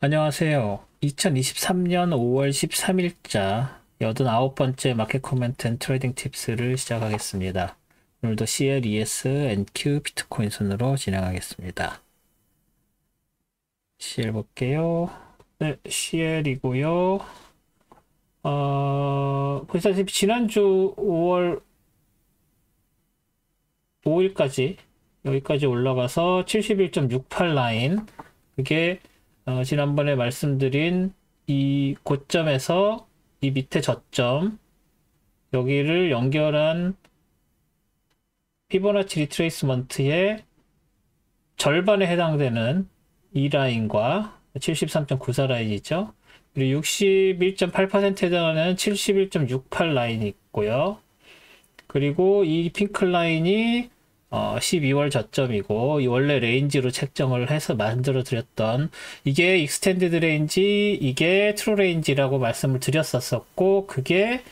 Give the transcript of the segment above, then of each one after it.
안녕하세요. 2023년 5월 13일자 89번째 마켓 코멘트 앤 트레이딩 팁스를 시작하겠습니다. 오늘도 CL, ES, NQ, 비트코인 순으로 진행하겠습니다. CL 볼게요. 네, CL이고요. 보시다시피 지난주 5월 5일까지 여기까지 올라가서 71.68 라인, 그게 지난번에 말씀드린 이 고점에서 이 밑에 저점, 여기를 연결한 피보나치 리트레이스먼트의 절반에 해당되는 이 라인과 73.94 라인이죠. 그리고 61.8%에 해당하는 71.68 라인이 있고요. 그리고 이 핑크 라인이 12월 저점이고, 이 원래 레인지로 책정을 해서 만들어 드렸던, 이게 익스텐디드 레인지, 이게 트루 레인지라고 말씀을 드렸었고, 그게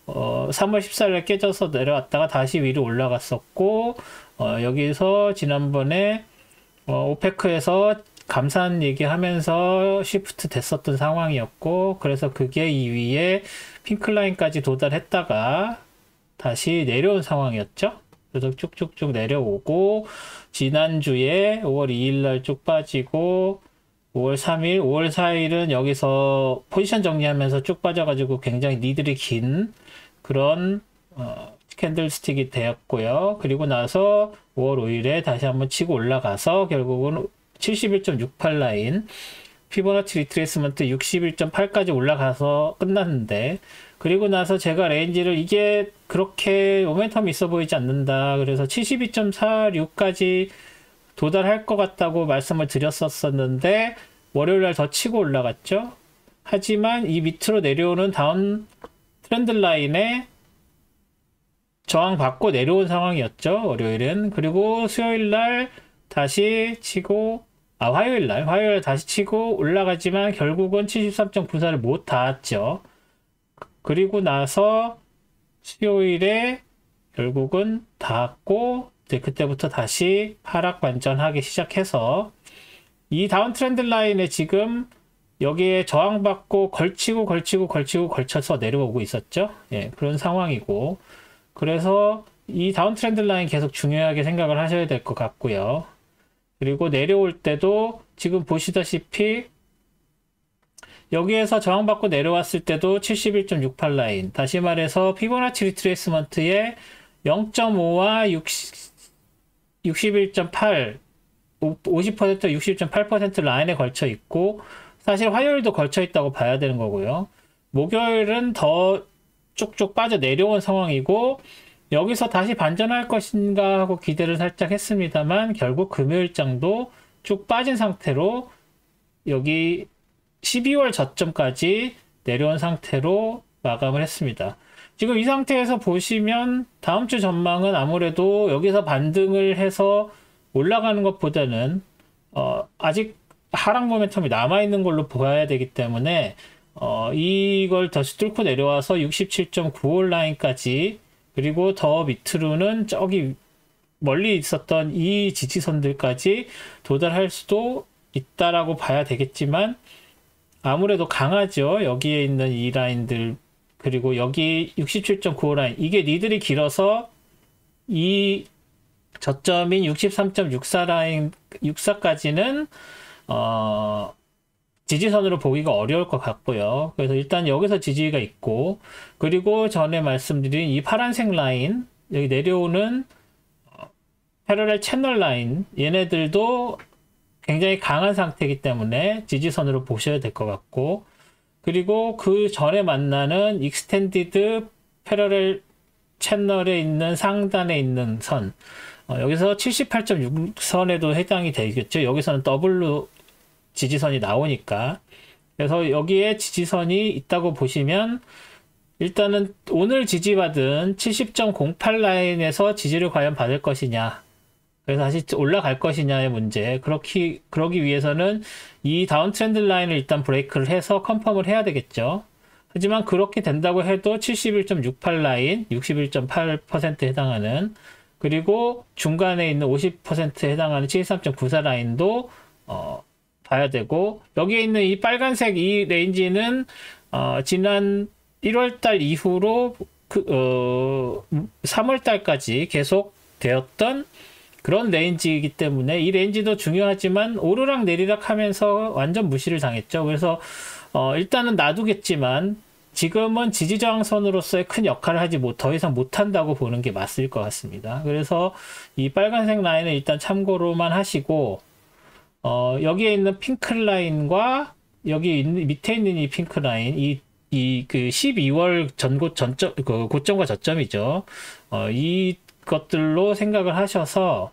3월 14일에 깨져서 내려왔다가 다시 위로 올라갔었고, 여기서 지난번에 오페크에서 감산 얘기하면서 시프트 됐었던 상황이었고, 그래서 그게 이 위에 핑크 라인까지 도달했다가 다시 내려온 상황이었죠. 그래서 쭉쭉쭉 내려오고, 지난주에 5월 2일 날 쭉 빠지고, 5월 3일, 5월 4일은 여기서 포지션 정리하면서 쭉 빠져가지고 굉장히 니들이 긴 그런 캔들스틱이 되었고요. 그리고 나서 5월 5일에 다시 한번 치고 올라가서 결국은 71.68 라인, 피보나치 리트레이스먼트 61.8까지 올라가서 끝났는데, 그리고 나서 제가 레인지를 이게 그렇게 모멘텀이 있어 보이지 않는다, 그래서 72.46까지 도달할 것 같다고 말씀을 드렸었는데, 월요일날 더 치고 올라갔죠. 하지만 이 밑으로 내려오는 다음 트렌드 라인에 저항받고 내려온 상황이었죠, 월요일은. 그리고 수요일날 다시 치고, 화요일날 다시 치고 올라가지만 결국은 73.94를 못 닿았죠. 그리고 나서 수요일에 결국은 닿았고, 이제 그때부터 다시 하락 반전하기 시작해서 이 다운 트렌드 라인에 지금 여기에 저항받고 걸쳐서 내려오고 있었죠. 예, 그런 상황이고, 그래서 이 다운 트렌드 라인 계속 중요하게 생각을 하셔야 될 것 같고요. 그리고 내려올 때도 지금 보시다시피 여기에서 저항받고 내려왔을 때도 71.68 라인, 다시 말해서 피보나치 리트레이스먼트의 0.5와 61.8, 50%, 60.8% 라인에 걸쳐 있고, 사실 화요일도 걸쳐 있다고 봐야 되는 거고요. 목요일은 더 쭉쭉 빠져 내려온 상황이고, 여기서 다시 반전할 것인가 하고 기대를 살짝 했습니다만, 결국 금요일장도 쭉 빠진 상태로 여기 12월 저점까지 내려온 상태로 마감을 했습니다. 지금 이 상태에서 보시면 다음 주 전망은 아무래도 여기서 반등을 해서 올라가는 것보다는 아직 하락 모멘텀이 남아있는 걸로 보아야 되기 때문에 이걸 다시 뚫고 내려와서 67.95 라인까지, 그리고 더 밑으로는 저기 멀리 있었던 이 지지선들까지 도달할 수도 있다라고 봐야 되겠지만, 아무래도 강하죠. 여기에 있는 이 라인들, 그리고 여기 67.95 라인, 이게 니들이 길어서 이 저점인 63.64 라인, 64까지는 지지선으로 보기가 어려울 것 같고요. 그래서 일단 여기서 지지가 있고, 그리고 전에 말씀드린 이 파란색 라인, 여기 내려오는 패러렐 채널 라인, 얘네들도 굉장히 강한 상태이기 때문에 지지선으로 보셔야 될 것 같고, 그리고 그 전에 만나는 익스텐디드 패러렐 채널에 있는 상단에 있는 선, 여기서 78.6선에도 해당이 되겠죠. 여기서는 더블로 지지선이 나오니까. 그래서 여기에 지지선이 있다고 보시면, 일단은 오늘 지지받은 70.08 라인에서 지지를 과연 받을 것이냐, 그래서 다시 올라갈 것이냐의 문제. 그러기 위해서는 이 다운 트렌드 라인을 일단 브레이크를 해서 컨펌을 해야 되겠죠. 하지만 그렇게 된다고 해도 71.68 라인, 61.8%에 해당하는, 그리고 중간에 있는 50%에 해당하는 73.94 라인도 봐야 되고, 여기에 있는 이 빨간색 이 레인지는 지난 1월달 이후로 3월달까지 계속 되었던 그런 레인지이기 때문에 이 레인지도 중요하지만 오르락 내리락 하면서 완전 무시를 당했죠. 그래서 일단은 놔두겠지만 지금은 지지저항선으로서의 큰 역할을 하지 더 이상 못한다고 보는 게 맞을 것 같습니다. 그래서 이 빨간색 라인은 일단 참고로만 하시고, 여기에 있는 핑크 라인과 여기 밑에 있는 이 핑크 라인, 그 12월 전점, 그 고점과 저점이죠. 이것들로 생각을 하셔서,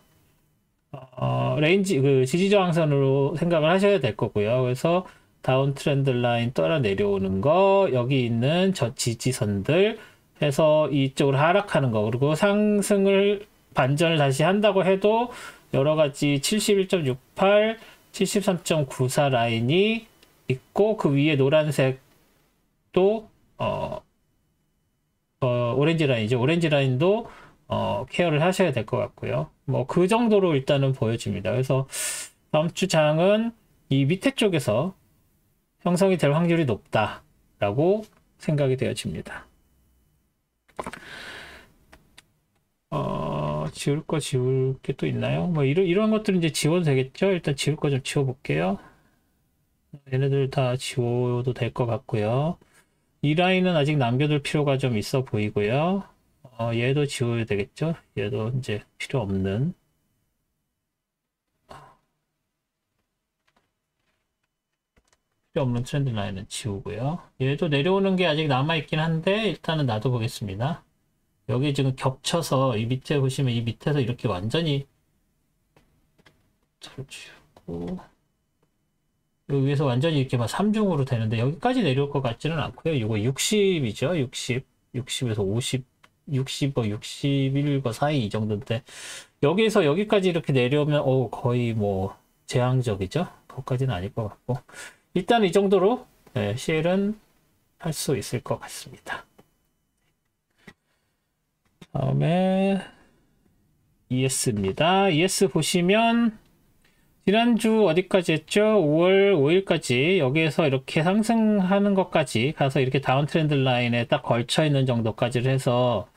레인지, 그 지지저항선으로 생각을 하셔야 될 거고요. 그래서 다운 트렌드 라인 따라 내려오는 거, 여기 있는 저 지지선들 해서 이쪽으로 하락하는 거, 그리고 상승을 반전을 다시 한다고 해도 여러 가지 71.68, 73.94 라인이 있고, 그 위에 노란색 또 오렌지 라인이죠. 오렌지 라인도 케어를 하셔야 될 것 같고요. 뭐 그 정도로 일단은 보여집니다. 그래서 다음 주 장은 이 밑에 쪽에서 형성이 될 확률이 높다라고 생각이 되어집니다. 지울 게 또 있나요? 뭐 이런 것들은 이제 지워도 되겠죠. 일단 지울 거 좀 지워볼게요. 얘네들 다 지워도 될 것 같고요. 이 라인은 아직 남겨둘 필요가 좀 있어 보이고요. 얘도 지워야 되겠죠. 얘도 이제 필요 없는. 트렌드 라인은 지우고요. 얘도 내려오는 게 아직 남아있긴 한데 일단은 놔둬보겠습니다. 여기 지금 겹쳐서 이 밑에 보시면 이 밑에서 이렇게 완전히 잘 지우고 여기 위에서 완전히 이렇게 막 3중으로 되는데 여기까지 내려올 것 같지는 않고요. 이거 60이죠. 60에서 50, 61거 사이 이 정도인데 여기에서 여기까지 이렇게 내려오면 거의 뭐 제왕적이죠. 거기까지는 아닐 것 같고 일단 이 정도로 CL은 할 수 있을 것 같습니다. 다음에 ES입니다. ES 보시면 지난주 어디까지 했죠? 5월 5일까지 여기에서 이렇게 상승하는 것까지 가서 이렇게 다운 트렌드 라인에 딱 걸쳐 있는 정도까지를 해서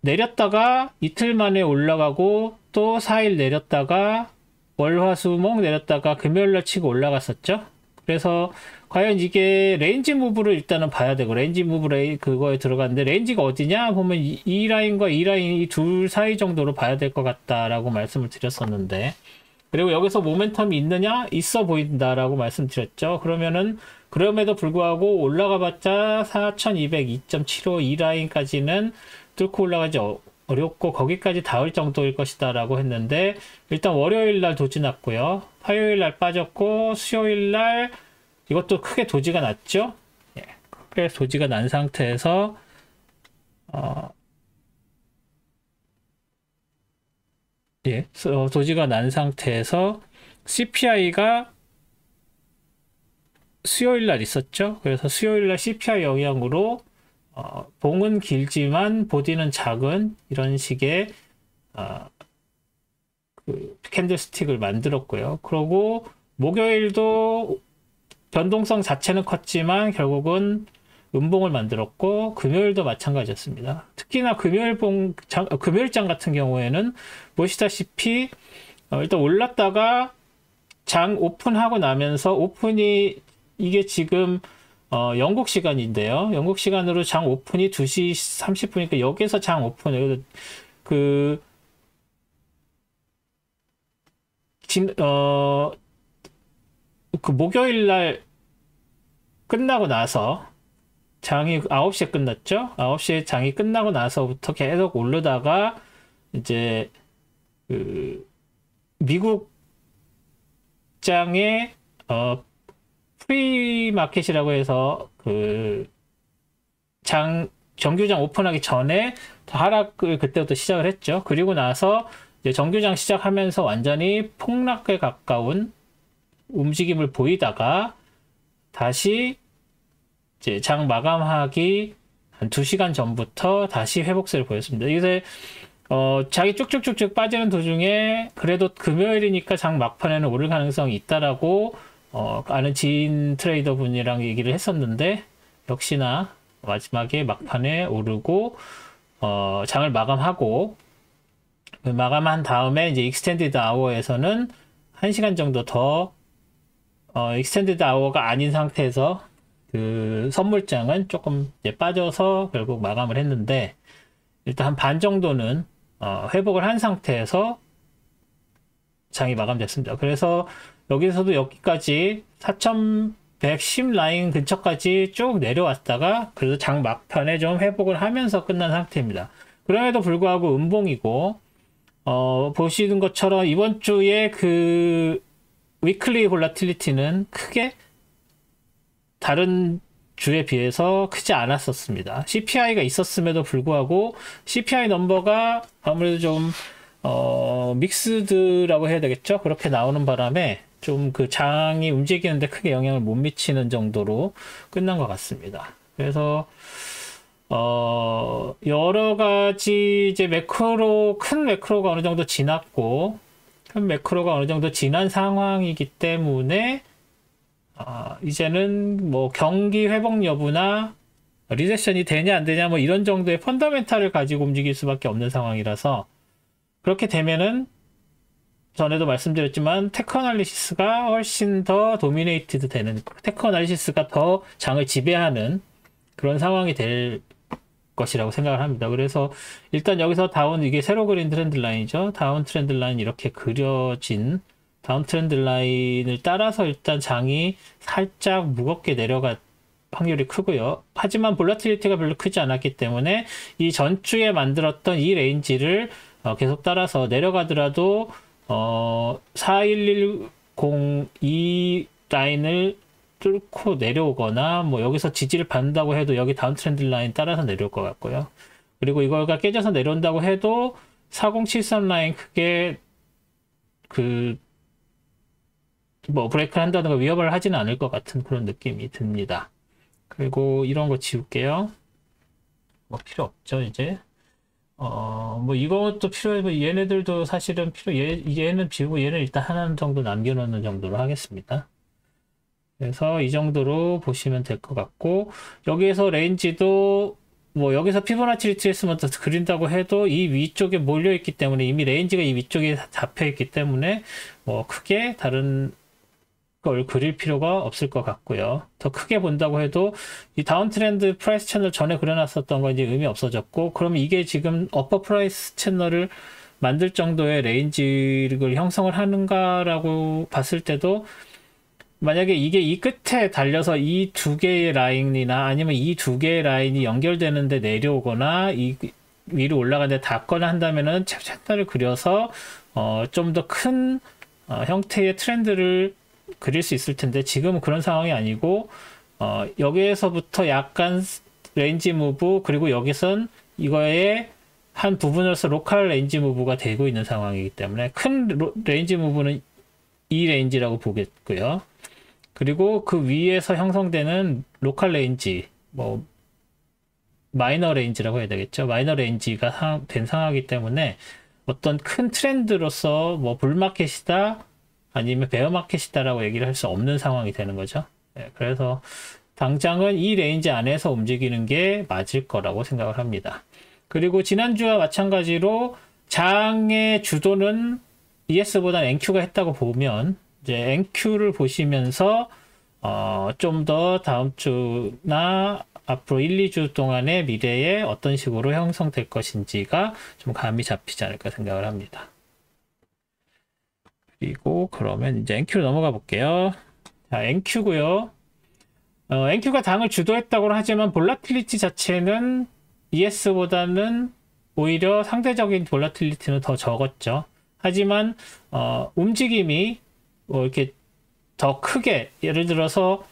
내렸다가 이틀 만에 올라가고 또 4일 내렸다가 월화수목 내렸다가 금요일날 치고 올라갔었죠. 그래서 과연 이게 레인지 무브를 일단은 봐야 되고 레인지 무브 그거에 들어갔는데 레인지가 어디냐 보면 이 라인과 이 라인 이 둘 사이 정도로 봐야 될 것 같다라고 말씀을 드렸었는데 그리고 여기서 모멘텀이 있느냐 있어 보인다라고 말씀드렸죠. 그러면은 그럼에도 불구하고 올라가 봤자 4202.75 이 라인까지는 뚫고 올라가지 어렵고 거기까지 닿을 정도일 것이다 라고 했는데 일단 월요일 날 도지 났고요. 화요일 날 빠졌고 수요일 날 이것도 크게 도지가 났죠. 크게 도지가 난 상태에서 도지가 난 상태에서 CPI가 수요일 날 있었죠. 그래서 수요일 날 CPI 영향으로 봉은 길지만 보디는 작은 이런 식의 그 캔들스틱을 만들었고요. 그리고 목요일도 변동성 자체는 컸지만 결국은 음봉을 만들었고 금요일도 마찬가지였습니다. 특히나 금요일장 같은 경우에는 보시다시피 일단 올랐다가 장 오픈하고 나면서 오픈이 이게 지금 영국 시간인데요. 영국 시간으로 장 오픈이 2시 30분이니까 여기서 장 오픈 그 목요일 날 끝나고 나서 장이 9시에 끝났죠. 9시에 장이 끝나고 나서부터 계속 오르다가 이제 그 미국 장의 프리마켓이라고 해서 그 정규장 오픈하기 전에 하락을 그때부터 시작을 했죠. 그리고 나서 이제 정규장 시작하면서 완전히 폭락에 가까운 움직임을 보이다가 다시 이제 장 마감하기 한 2시간 전부터 다시 회복세를 보였습니다. 이게 자기 쭉쭉쭉쭉 빠지는 도중에 그래도 금요일이니까 장 막판에는 오를 가능성이 있다라고 아는 지인 트레이더 분이랑 얘기를 했었는데 역시나 마지막에 막판에 오르고 장을 마감하고 마감한 다음에 이제 익스텐디드 아워에서는 1시간 정도 더 익스텐디드 아워가 아닌 상태에서 그 선물장은 조금 이제 빠져서 결국 마감을 했는데 일단 한 반 정도는 회복을 한 상태에서 장이 마감됐습니다. 그래서 여기서도 여기까지 4110 라인 근처까지 쭉 내려왔다가 그래도 장 막판에 좀 회복을 하면서 끝난 상태입니다. 그럼에도 불구하고 음봉이고 보시는 것처럼 이번 주에 그 위클리 볼라틸리티는 크게 다른 주에 비해서 크지 않았었습니다. CPI가 있었음에도 불구하고 CPI 넘버가 아무래도 좀 믹스드라고 해야 되겠죠? 그렇게 나오는 바람에 좀 그 장이 움직이는데 크게 영향을 못 미치는 정도로 끝난 것 같습니다. 그래서 여러 가지 이제 큰 매크로가 어느 정도 지났고 큰 매크로가 어느 정도 지난 상황이기 때문에 이제는 뭐 경기 회복 여부나 리세션이 되냐 안 되냐 뭐 이런 정도의 펀더멘탈을 가지고 움직일 수밖에 없는 상황이라서 그렇게 되면은 전에도 말씀드렸지만 테크 어널리시스가 훨씬 더 도미네이티드 되는 테크 어널리시스가 더 장을 지배하는 그런 상황이 될 것이라고 생각을 합니다. 그래서 일단 여기서 다운 이게 세로 그린 트렌드 라인이죠. 다운 트렌드 라인 이렇게 그려진 다운 트렌드 라인을 따라서 일단 장이 살짝 무겁게 내려갈 확률이 크고요. 하지만 볼라틸리티가 별로 크지 않았기 때문에 이 전주에 만들었던 이 레인지를 계속 따라서 내려가더라도 41102 라인을 뚫고 내려오거나 뭐 여기서 지지를 받는다고 해도 여기 다운 트렌드 라인 따라서 내려올 것 같고요. 그리고 이거가 깨져서 내려온다고 해도 4073 라인 크게 뭐 브레이크를 한다든가 위협을 하지는 않을 것 같은 그런 느낌이 듭니다. 그리고 이런 거 지울게요. 뭐 필요 없죠 이제. 뭐 이것도 필요해. 얘네들도 사실은 얘는 지우고 얘는 일단 하나 정도 남겨놓는 정도로 하겠습니다. 그래서 이 정도로 보시면 될 것 같고 여기에서 레인지도 뭐 여기서 피보나치 리트레이스먼트 그린다고 해도 이 위쪽에 몰려 있기 때문에 이미 레인지가 이 위쪽에 잡혀 있기 때문에 뭐 크게 다른 걸 그릴 필요가 없을 것 같고요. 더 크게 본다고 해도 이 다운 트렌드 프라이스 채널 전에 그려놨었던 건 이제 의미 없어졌고 그러면 이게 지금 어퍼 프라이스 채널을 만들 정도의 레인지를 형성을 하는가라고 봤을 때도 만약에 이게 이 끝에 달려서 이 두 개의 라인이나 아니면 이 두 개의 라인이 연결되는데 내려오거나 이 위로 올라가는데 닿거나 한다면은 채널을 그려서 좀 더 큰 형태의 트렌드를 그릴 수 있을 텐데 지금은 그런 상황이 아니고 여기에서부터 약간 레인지 무브 그리고 여기선 이거의 한 부분으로서 로컬 레인지 무브가 되고 있는 상황이기 때문에 큰 레인지 무브는 이 레인지라고 보겠고요. 그리고 그 위에서 형성되는 로컬 레인지 뭐 마이너 레인지라고 해야 되겠죠. 마이너 레인지가 된 상황이기 때문에 어떤 큰 트렌드로서 뭐 불마켓이다 아니면 베어마켓이다라고 얘기를 할 수 없는 상황이 되는 거죠. 네, 그래서 당장은 이 레인지 안에서 움직이는 게 맞을 거라고 생각을 합니다. 그리고 지난주와 마찬가지로 장의 주도는 ES보다 NQ가 했다고 보면 이제 NQ를 보시면서 좀 더 다음 주나 앞으로 1, 2주 동안의 미래에 어떤 식으로 형성될 것인지가 좀 감이 잡히지 않을까 생각을 합니다. 그리고 그러면 이제 NQ로 넘어가 볼게요. 자, NQ고요. NQ가 당을 주도했다고는 하지만 볼라틸리티 자체는 ES보다는 오히려 상대적인 볼라틸리티는 더 적었죠. 하지만 움직임이 뭐 이렇게 더 크게 예를 들어서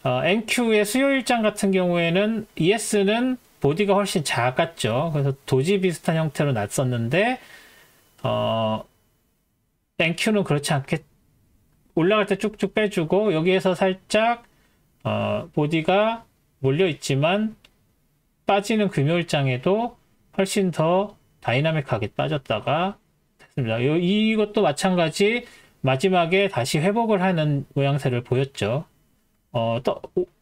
NQ의 수요 일장 같은 경우에는 ES는 보디가 훨씬 작았죠. 그래서 도지 비슷한 형태로 났었는데 NQ는 그렇지 않게 올라갈 때 쭉쭉 빼주고 여기에서 살짝 보디가 몰려 있지만 빠지는 금요일장에도 훨씬 더 다이나믹하게 빠졌다가 됐습니다. 이것도 마찬가지 마지막에 다시 회복을 하는 모양새를 보였죠.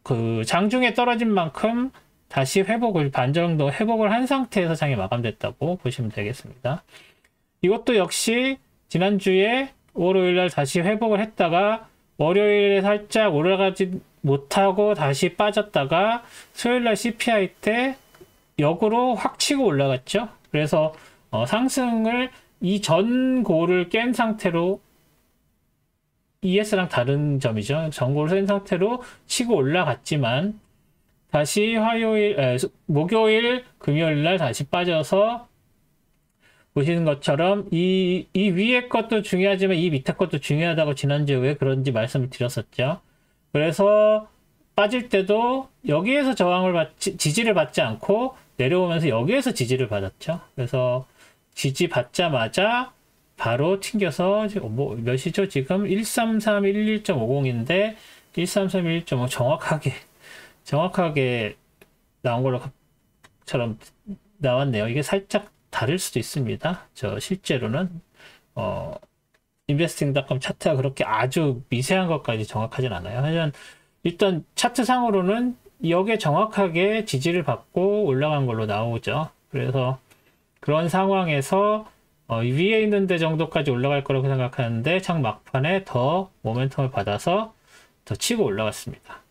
그 장중에 떨어진 만큼 다시 회복을 반 정도 회복을 한 상태에서 장이 마감됐다고 보시면 되겠습니다. 이것도 역시 지난주에 월요일날 다시 회복을 했다가 월요일에 살짝 올라가지 못하고 다시 빠졌다가 수요일날 CPI 때 역으로 확 치고 올라갔죠. 그래서 상승을 이 전고를 깬 상태로 ES랑 다른 점이죠. 전고를 깬 상태로 치고 올라갔지만 다시 목요일, 금요일 날 다시 빠져서 보시는 것처럼 이 위에 것도 중요하지만 이 밑에 것도 중요하다고 지난주에 왜 그런지 말씀을 드렸었죠. 그래서 빠질 때도 여기에서 지지를 받지 않고 내려오면서 여기에서 지지를 받았죠. 그래서 지지 받자마자 바로 튕겨서 몇이죠? 지금 13311.50인데 13311.5 정확하게 나온 걸로처럼 나왔네요. 이게 살짝 다를 수도 있습니다. 실제로는 investing.com 차트가 그렇게 아주 미세한 것까지 정확하진 않아요. 하지만 일단 차트상으로는 여기에 정확하게 지지를 받고 올라간 걸로 나오죠. 그래서 그런 상황에서 위에 있는 데 정도까지 올라갈 거라고 생각하는데 장 막판에 더 모멘텀을 받아서 더 치고 올라갔습니다.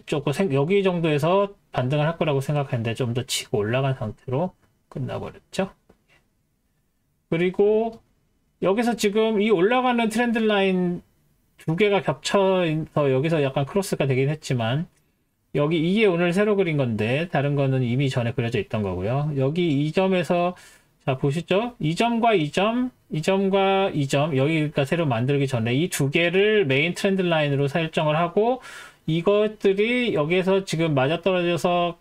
조금 여기 정도에서 반등을 할 거라고 생각했는데 좀 더 치고 올라간 상태로 끝나버렸죠. 그리고 여기서 지금 이 올라가는 트렌드 라인 두 개가 겹쳐서 여기서 약간 크로스가 되긴 했지만 이게 오늘 새로 그린 건데 다른 거는 이미 전에 그려져 있던 거고요. 여기 이 점에서 자 보시죠. 이 점과 이 점, 이 점과 이 점 여기가 새로 만들기 전에 이 두 개를 메인 트렌드 라인으로 설정을 하고 이것들이 여기에서 지금 맞아떨어져서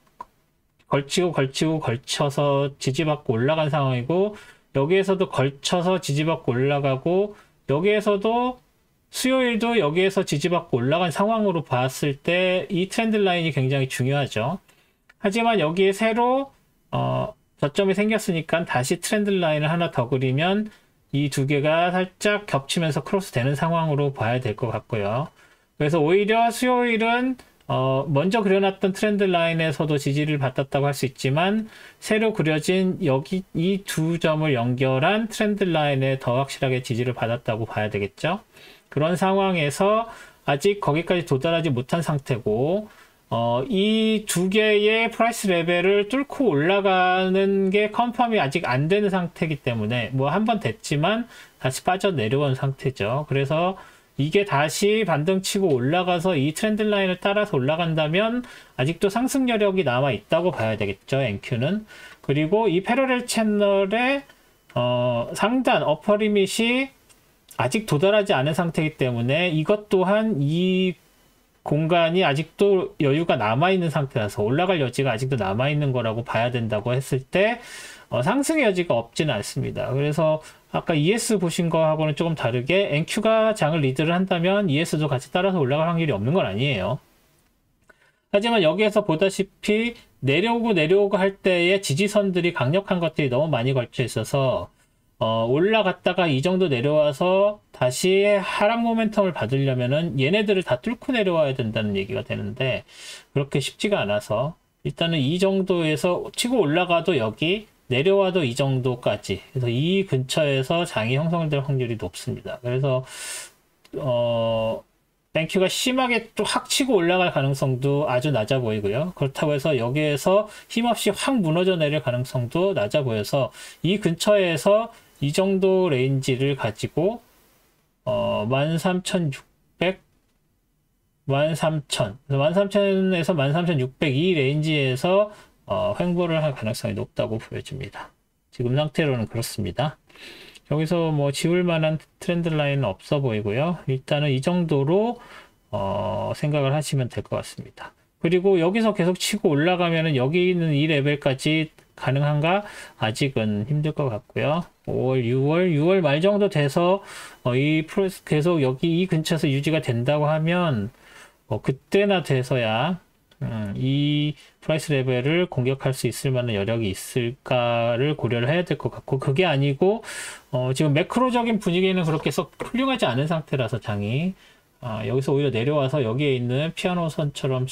걸쳐서 지지받고 올라간 상황이고 여기에서도 걸쳐서 지지받고 올라가고 여기에서도 수요일도 여기에서 지지받고 올라간 상황으로 봤을 때 이 트렌드 라인이 굉장히 중요하죠. 하지만 여기에 새로 저점이 생겼으니까 다시 트렌드 라인을 하나 더 그리면 이 두 개가 살짝 겹치면서 크로스 되는 상황으로 봐야 될 것 같고요. 그래서 오히려 수요일은 먼저 그려놨던 트렌드 라인에서도 지지를 받았다고 할 수 있지만 새로 그려진 여기 이 두 점을 연결한 트렌드 라인에 더 확실하게 지지를 받았다고 봐야 되겠죠. 그런 상황에서 아직 거기까지 도달하지 못한 상태고 이 두 개의 프라이스 레벨을 뚫고 올라가는 게 컨펌이 아직 안 되는 상태이기 때문에 뭐 한 번 됐지만 다시 빠져 내려온 상태죠. 그래서 이게 다시 반등치고 올라가서 이 트렌드 라인을 따라서 올라간다면 아직도 상승 여력이 남아 있다고 봐야 되겠죠. NQ는. 그리고 이 패러렐 채널의 상단 어퍼 리밋이 아직 도달하지 않은 상태이기 때문에 이것 또한 이 공간이 아직도 여유가 남아있는 상태라서 올라갈 여지가 아직도 남아있는 거라고 봐야 된다고 했을 때 상승의 여지가 없지는 않습니다. 그래서 아까 ES 보신 거하고는 조금 다르게 NQ가 장을 리드를 한다면 ES도 같이 따라서 올라갈 확률이 없는 건 아니에요. 하지만 여기에서 보다시피 내려오고 할 때의 지지선들이 강력한 것들이 너무 많이 걸쳐 있어서 올라갔다가 이 정도 내려와서 다시 하락 모멘텀을 받으려면은 얘네들을 다 뚫고 내려와야 된다는 얘기가 되는데 그렇게 쉽지가 않아서 일단은 이 정도에서 치고 올라가도 여기 내려와도 이 정도까지 그래서 이 근처에서 장이 형성될 확률이 높습니다. 그래서 땡큐가 심하게 또 확 치고 올라갈 가능성도 아주 낮아 보이고요. 그렇다고 해서 여기에서 힘없이 확 무너져 내릴 가능성도 낮아 보여서 이 근처에서 이 정도 레인지를 가지고 13,600 13,000 13,000에서 13,600 이 레인지에서 횡보를 할 가능성이 높다고 보여집니다. 지금 상태로는 그렇습니다. 여기서 뭐 지울 만한 트렌드 라인은 없어 보이고요. 일단은 이 정도로 생각을 하시면 될 것 같습니다. 그리고 여기서 계속 치고 올라가면은 여기 있는 이 레벨까지 가능한가? 아직은 힘들 것 같고요. 5월, 6월 말 정도 돼서 계속 여기 이 근처에서 유지가 된다고 하면 그때나 돼서야 이 프라이스 레벨을 공격할 수 있을 만한 여력이 있을까를 고려를 해야 될 것 같고, 그게 아니고 지금 매크로적인 분위기는 그렇게 썩 훌륭하지 않은 상태라서 장이 여기서 오히려 내려와서 여기에 있는 피아노 선처럼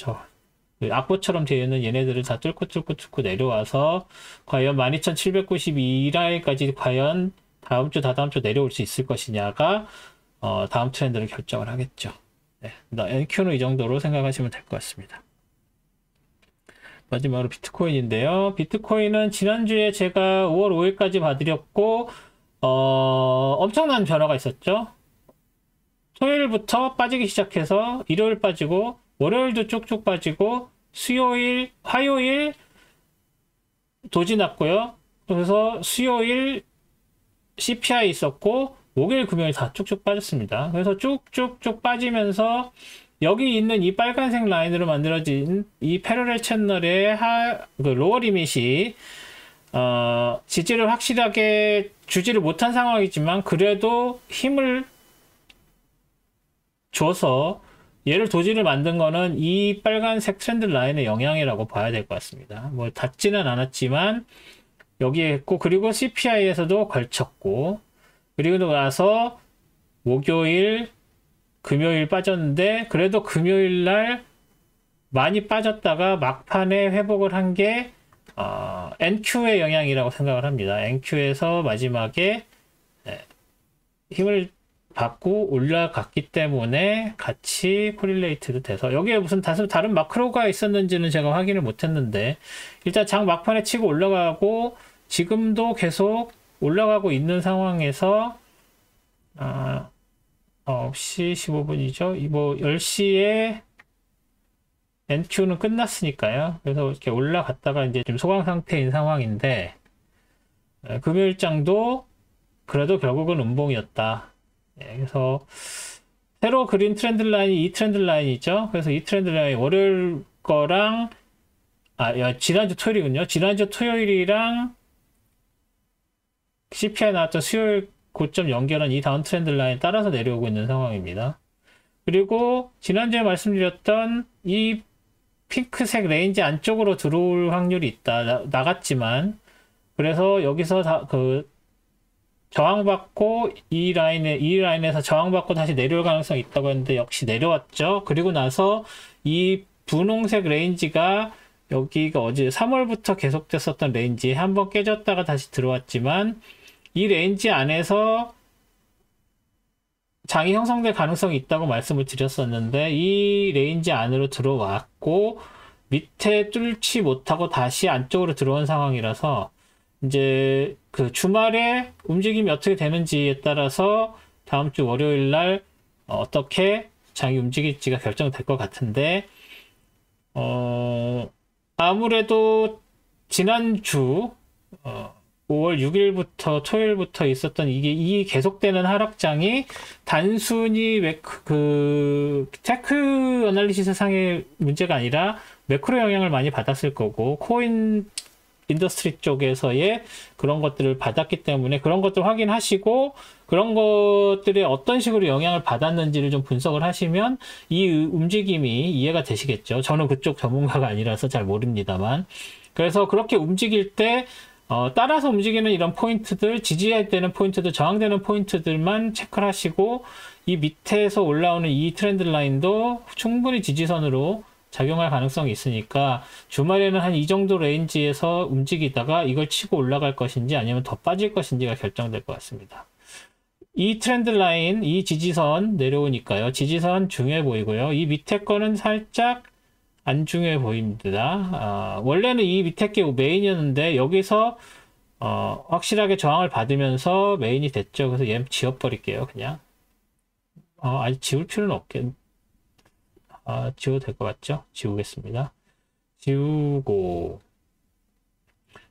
악보처럼 되어 있는 얘네들을 다 뚫고 내려와서 과연 12,792라인까지 과연 다음 주 다다음 주 내려올 수 있을 것이냐가 다음 트렌드를 결정을 하겠죠. 네, NQ는 이 정도로 생각하시면 될 것 같습니다. 마지막으로 비트코인인데요. 비트코인은 지난주에 제가 5월 5일까지 봐드렸고 엄청난 변화가 있었죠. 토요일부터 빠지기 시작해서 일요일 빠지고 월요일도 쭉쭉 빠지고 수요일, 화요일 도지 났고요. 그래서 수요일 CPI 있었고 목요일, 금요일 다 쭉쭉 빠졌습니다. 그래서 쭉쭉쭉 빠지면서 여기 있는 이 빨간색 라인으로 만들어진 이 패러렐 채널의 로어 리밋이 지지를 확실하게 주지를 못한 상황이지만 그래도 힘을 줘서 얘를 도지를 만든 거는 이 빨간색 트렌드 라인의 영향이라고 봐야 될 것 같습니다. 뭐 닿지는 않았지만 여기에 했고, 그리고 CPI에서도 걸쳤고, 그리고 나서 목요일, 금요일 빠졌는데 그래도 금요일 날 많이 빠졌다가 막판에 회복을 한 게 NQ의 영향이라고 생각을 합니다. NQ에서 마지막에 힘을 받고 올라갔기 때문에 같이 코릴레이트도 돼서, 여기에 무슨 다른 마크로가 있었는지는 제가 확인을 못했는데 일단 장 막판에 치고 올라가고 지금도 계속 올라가고 있는 상황에서 9시 15분이죠. 뭐 10시에 NQ는 끝났으니까요. 그래서 이렇게 올라갔다가 이제 좀 소강 상태인 상황인데 금요일장도 그래도 결국은 음봉이었다. 그래서 새로 그린 트렌드 라인이 이 트렌드 라인이죠. 그래서 이 트렌드 라인 월요일 거랑 지난주 토요일이군요. 지난주 토요일이랑 CPI 나왔던 수요일 고점 연결한 이 다운 트렌드 라인 따라서 내려오고 있는 상황입니다. 그리고 지난주에 말씀드렸던 이 핑크색 레인지 안쪽으로 들어올 확률이 있다. 나갔지만 그래서 여기서 저항받고 이 라인에서 저항받고 다시 내려올 가능성이 있다고 했는데 역시 내려왔죠. 그리고 나서 이 분홍색 레인지가 여기가 어제 3월부터 계속됐었던 레인지에 한번 깨졌다가 다시 들어왔지만 이 레인지 안에서 장이 형성될 가능성이 있다고 말씀을 드렸었는데 이 레인지 안으로 들어왔고 밑에 뚫지 못하고 다시 안쪽으로 들어온 상황이라서 이제 그 주말에 움직임이 어떻게 되는지에 따라서 다음 주 월요일 날 어떻게 장이 움직일지가 결정될 것 같은데 아무래도 지난주 5월 6일부터 토요일부터 있었던 이 계속되는 하락장이 단순히 테크 어널리시스 상의 문제가 아니라 매크로 영향을 많이 받았을 거고 코인 인더스트리 쪽에서의 그런 것들을 받았기 때문에 그런 것들 확인하시고 그런 것들이 어떤 식으로 영향을 받았는지를 좀 분석을 하시면 이 움직임이 이해가 되시겠죠. 저는 그쪽 전문가가 아니라서 잘 모릅니다만. 그래서 그렇게 움직일 때 따라서 움직이는 이런 포인트들, 지지해야 되는 포인트들, 저항되는 포인트들만 체크를 하시고 이 밑에서 올라오는 이 트렌드 라인도 충분히 지지선으로 작용할 가능성이 있으니까 주말에는 한 이 정도 레인지에서 움직이다가 이걸 치고 올라갈 것인지 아니면 더 빠질 것인지가 결정될 것 같습니다. 이 트렌드 라인, 이 지지선 내려오니까요. 지지선 중요해 보이고요. 이 밑에 거는 살짝 안 중요해 보입니다. 원래는 이 밑에 게 메인이었는데 여기서 확실하게 저항을 받으면서 메인이 됐죠. 그래서 얘 지워버릴게요. 그냥 아직 지울 필요는 없겠. 지워도 될 것 같죠? 지우겠습니다. 지우고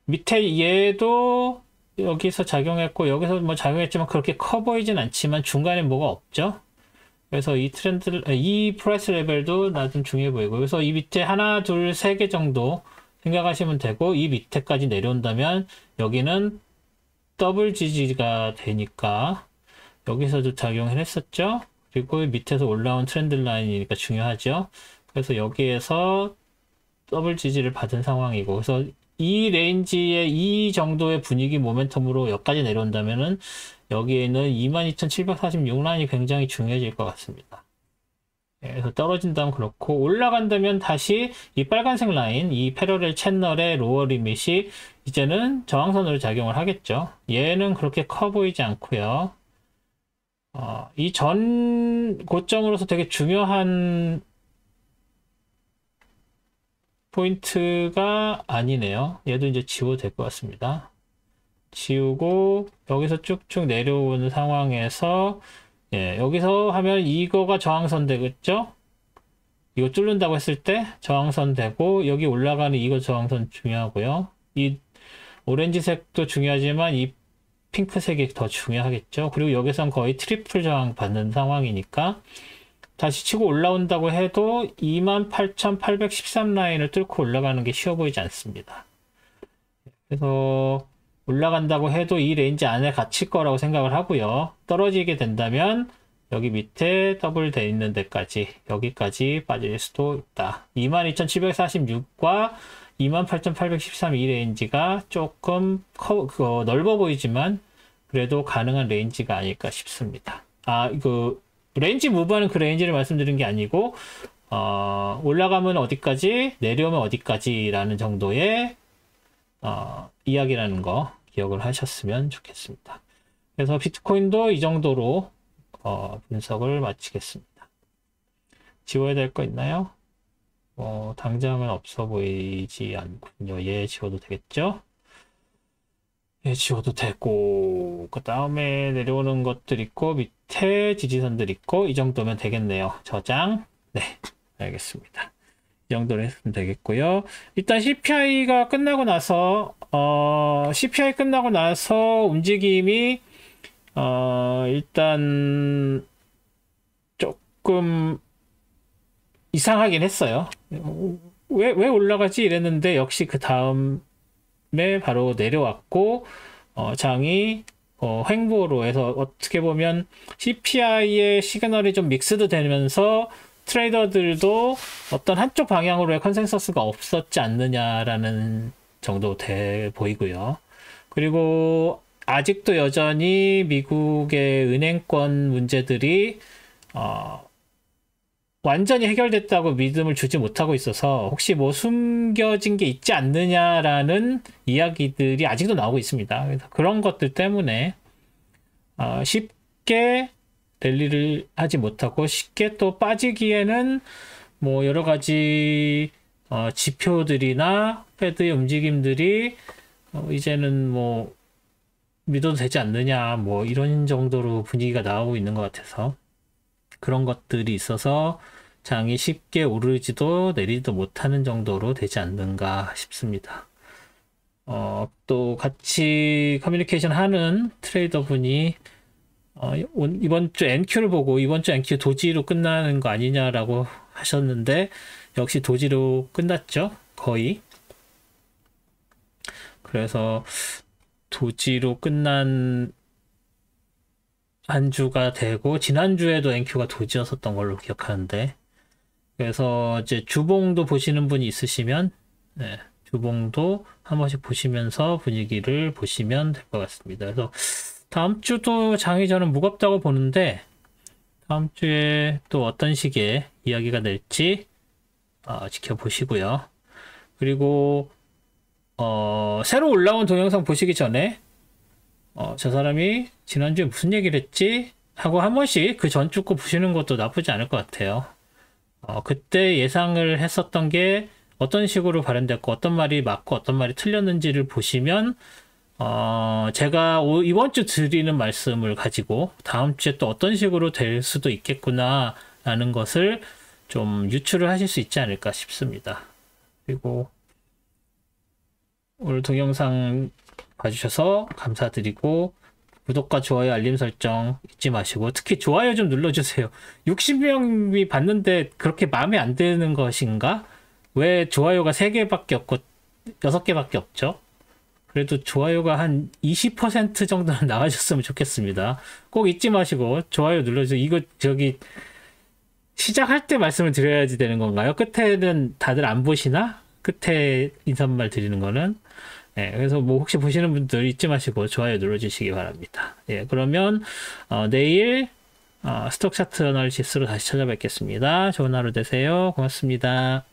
밑에 얘도 여기서 작용했고 여기서 뭐 작용했지만 그렇게 커 보이진 않지만 중간에 뭐가 없죠? 그래서 이 프라이스 레벨도 나 좀 중요해 보이고 그래서 이 밑에 하나, 둘, 세 개 정도 생각하시면 되고 이 밑에까지 내려온다면 여기는 더블 지지가 되니까 여기서도 작용을 했었죠? 그리고 밑에서 올라온 트렌드 라인이니까 중요하죠. 그래서 여기에서 더블 지지를 받은 상황이고, 그래서 이 레인지의 이 정도의 분위기 모멘텀으로 여기까지 내려온다면은 여기에는 22,746 라인이 굉장히 중요해질 것 같습니다. 그래서 떨어진다면 그렇고, 올라간다면 다시 이 빨간색 라인, 이 패러렐 채널의 로어 리밋이 이제는 저항선으로 작용을 하겠죠. 얘는 그렇게 커 보이지 않고요. 이 전 고점으로서 되게 중요한 포인트가 아니네요. 얘도 이제 지워도 될 것 같습니다. 지우고 여기서 쭉쭉 내려오는 상황에서 여기서 하면 이거가 저항선 되겠죠? 이거 뚫는다고 했을 때 저항선 되고, 여기 올라가는 이거 저항선 중요하고요. 이 오렌지색도 중요하지만 이 핑크색이 더 중요하겠죠. 그리고 여기선 거의 트리플 저항 받는 상황이니까 다시 치고 올라온다고 해도 28,813 라인을 뚫고 올라가는 게 쉬워 보이지 않습니다. 그래서 올라간다고 해도 이 레인지 안에 갇힐 거라고 생각을 하고요. 떨어지게 된다면 여기 밑에 더블 돼 있는 데까지, 여기까지 빠질 수도 있다. 22,746과 28,813 이 레인지가 조금 넓어 보이지만 그래도 가능한 레인지가 아닐까 싶습니다. 레인지 무브하는 그 레인지를 말씀드린 게 아니고, 올라가면 어디까지, 내려오면 어디까지라는 정도의 이야기라는 거 기억을 하셨으면 좋겠습니다. 그래서 비트코인도 이 정도로 분석을 마치겠습니다. 지워야 될 거 있나요? 당장은 없어 보이지 않군요. 얘 지워도 되겠죠? 얘 지워도 되고, 그 다음에 내려오는 것들 있고, 밑에 지지선들 있고, 이 정도면 되겠네요. 저장. 네, 알겠습니다. 이 정도로 했으면 되겠고요. 일단 CPI가 끝나고 나서, CPI 끝나고 나서 움직임이, 일단, 조금, 이상하긴 했어요. 왜 올라가지? 이랬는데, 역시 그 다음에 바로 내려왔고, 장이, 횡보로 해서 어떻게 보면 CPI의 시그널이 좀 믹스드 되면서 트레이더들도 어떤 한쪽 방향으로의 컨센서스가 없었지 않느냐라는 정도 돼 보이고요. 그리고 아직도 여전히 미국의 은행권 문제들이 완전히 해결됐다고 믿음을 주지 못하고 있어서 혹시 뭐 숨겨진 게 있지 않느냐라는 이야기들이 아직도 나오고 있습니다. 그래서 그런 것들 때문에 쉽게 랠리를 하지 못하고 쉽게 또 빠지기에는 뭐 여러 가지 지표들이나 패드의 움직임들이 이제는 뭐 믿어도 되지 않느냐 뭐 이런 정도로 분위기가 나오고 있는 것 같아서 그런 것들이 있어서 장이 쉽게 오르지도 내리지도 못하는 정도로 되지 않는가 싶습니다. 또 같이 커뮤니케이션 하는 트레이더 분이 이번 주 NQ를 보고 이번 주 NQ 도지로 끝나는 거 아니냐라고 하셨는데 역시 도지로 끝났죠. 거의. 그래서 도지로 끝난 한 주가 되고 지난주에도 NQ가 도지였었던 걸로 기억하는데 그래서 이제 주봉도 보시는 분이 있으시면 주봉도 한 번씩 보시면서 분위기를 보시면 될 것 같습니다. 그래서 다음 주도 장이 저는 무겁다고 보는데 다음 주에 또 어떤 식의 이야기가 될지 지켜보시고요. 그리고 새로 올라온 동영상 보시기 전에 저 사람이 지난주에 무슨 얘기를 했지? 하고 한 번씩 그 전주 거 보시는 것도 나쁘지 않을 것 같아요. 그때 예상을 했었던 게 어떤 식으로 발현됐고 어떤 말이 맞고 어떤 말이 틀렸는지를 보시면 제가 이번 주 드리는 말씀을 가지고 다음 주에 또 어떤 식으로 될 수도 있겠구나 라는 것을 좀 유추를 하실 수 있지 않을까 싶습니다. 그리고 오늘 동영상 봐주셔서 감사드리고 구독과 좋아요 알림 설정 잊지 마시고 특히 좋아요 좀 눌러주세요. 60명이 봤는데 그렇게 마음에 안 드는 것인가? 왜 좋아요가 3개밖에 없고 6개밖에 없죠? 그래도 좋아요가 한 20% 정도는 나와줬으면 좋겠습니다. 꼭 잊지 마시고 좋아요 눌러주세요. 이거 시작할 때 말씀을 드려야지 되는 건가요? 끝에는 다들 안 보시나? 끝에 인사말 드리는 거는. 예, 그래서 뭐 혹시 보시는 분들 잊지 마시고 좋아요 눌러주시기 바랍니다. 예, 그러면 내일 스톡 차트 어널리시스로 다시 찾아뵙겠습니다. 좋은 하루 되세요. 고맙습니다.